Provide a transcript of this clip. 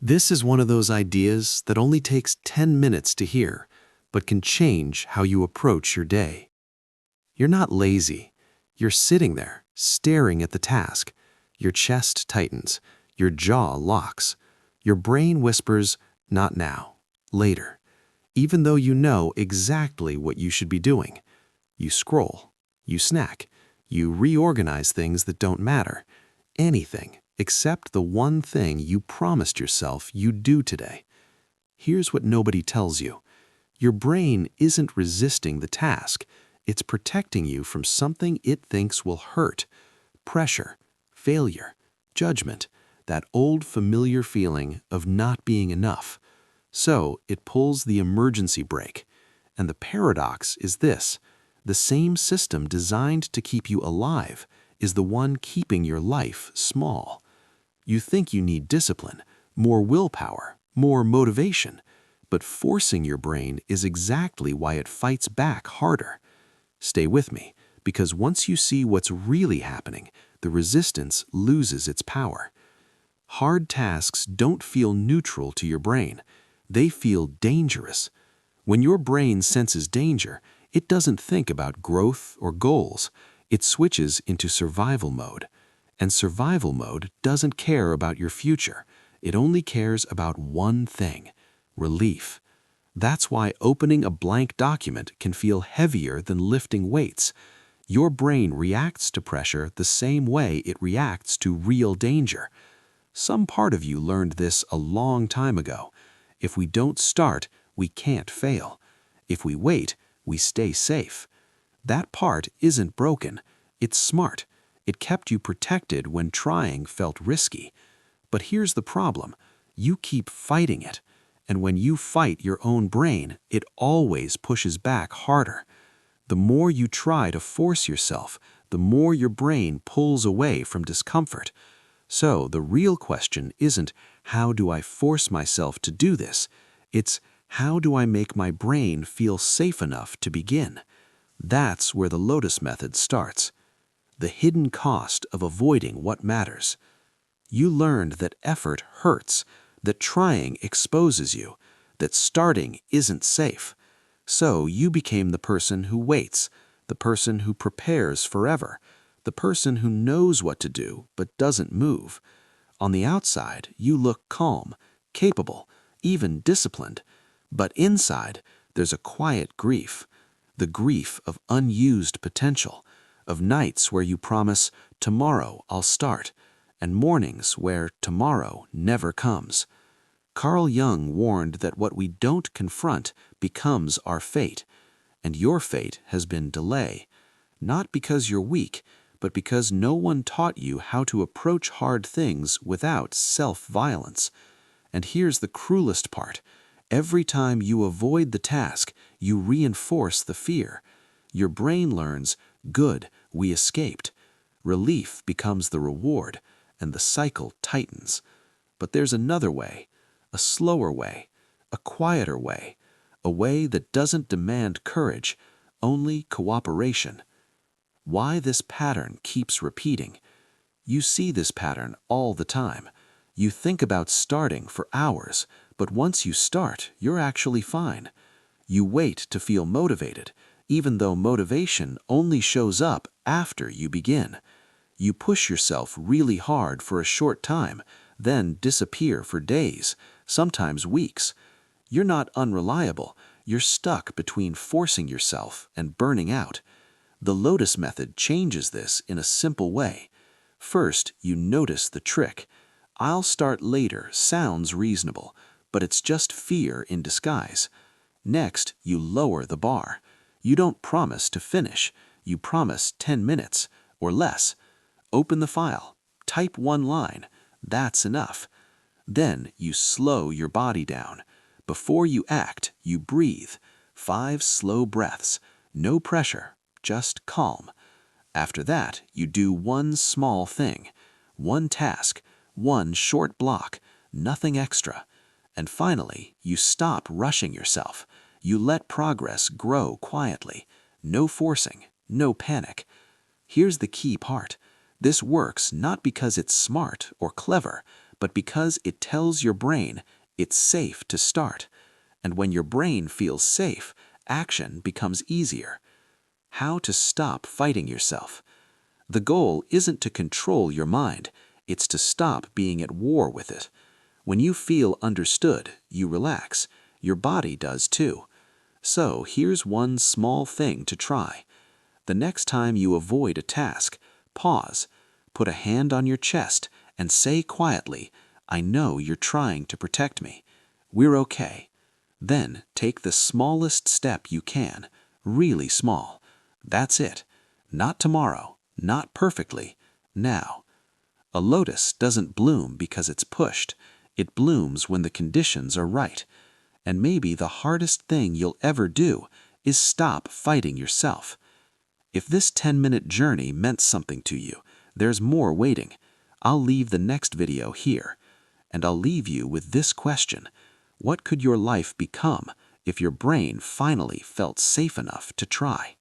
This is one of those ideas that only takes 10 minutes to hear, but can change how you approach your day. You're not lazy. You're sitting there, staring at the task. Your chest tightens. Your jaw locks. Your brain whispers, "Not now, later," even though you know exactly what you should be doing. You scroll. You snack. You reorganize things that don't matter. Anything except the one thing you promised yourself you'd do today. Here's what nobody tells you. Your brain isn't resisting the task. It's protecting you from something it thinks will hurt. Pressure, failure, judgment, that old familiar feeling of not being enough. So it pulls the emergency brake. And the paradox is this: the same system designed to keep you alive is the one keeping your life small. You think you need discipline, more willpower, more motivation, but forcing your brain is exactly why it fights back harder. Stay with me, because once you see what's really happening, the resistance loses its power. Hard tasks don't feel neutral to your brain. They feel dangerous. When your brain senses danger, it doesn't think about growth or goals. It switches into survival mode. And survival mode doesn't care about your future. It only cares about one thing: relief. That's why opening a blank document can feel heavier than lifting weights. Your brain reacts to pressure the same way it reacts to real danger. Some part of you learned this a long time ago. If we don't start, we can't fail. If we wait, we stay safe. That part isn't broken. It's smart. It kept you protected when trying felt risky. But here's the problem. You keep fighting it. And when you fight your own brain, it always pushes back harder. The more you try to force yourself, the more your brain pulls away from discomfort. So the real question isn't, how do I force myself to do this? It's, how do I make my brain feel safe enough to begin? That's where the Lotus Method starts. The hidden cost of avoiding what matters. You learned that effort hurts, that trying exposes you, that starting isn't safe. So you became the person who waits, the person who prepares forever, the person who knows what to do but doesn't move. On the outside, you look calm, capable, even disciplined. But inside, there's a quiet grief, the grief of unused potential, of nights where you promise, "Tomorrow I'll start," and mornings where tomorrow never comes. Carl Jung warned that what we don't confront becomes our fate, and your fate has been delay, not because you're weak, but because no one taught you how to approach hard things without self-violence. And here's the cruelest part. Every time you avoid the task, you reinforce the fear. Your brain learns, "Good, we escaped." Relief becomes the reward, and the cycle tightens. But there's another way, a slower way, a quieter way, a way that doesn't demand courage, only cooperation. Why this pattern keeps repeating? You see this pattern all the time. You think about starting for hours, but once you start, you're actually fine. You wait to feel motivated, even though motivation only shows up after you begin. You push yourself really hard for a short time, then disappear for days, sometimes weeks. You're not unreliable. You're stuck between forcing yourself and burning out. The Lotus Method changes this in a simple way. First, you notice the trick. "I'll start later" sounds reasonable, but it's just fear in disguise. Next, you lower the bar. You don't promise to finish. You promise 10 minutes or less. Open the file. Type one line. That's enough. Then you slow your body down. Before you act, you breathe. 5 slow breaths. No pressure, just calm. After that, you do one small thing, one task, one short block, nothing extra. And finally, you stop rushing yourself. You let progress grow quietly. No forcing, no panic. Here's the key part. This works not because it's smart or clever, but because it tells your brain it's safe to start. And when your brain feels safe, action becomes easier. How to stop fighting yourself. The goal isn't to control your mind, it's to stop being at war with it. When you feel understood, you relax. Your body does too. So here's one small thing to try. The next time you avoid a task, pause, put a hand on your chest, and say quietly, "I know you're trying to protect me. We're okay." Then take the smallest step you can, really small. That's it. Not tomorrow, not perfectly, now. A lotus doesn't bloom because it's pushed. It blooms when the conditions are right. And maybe the hardest thing you'll ever do is stop fighting yourself. If this 10-minute journey meant something to you, there's more waiting. I'll leave the next video here. And I'll leave you with this question. What could your life become if your brain finally felt safe enough to try?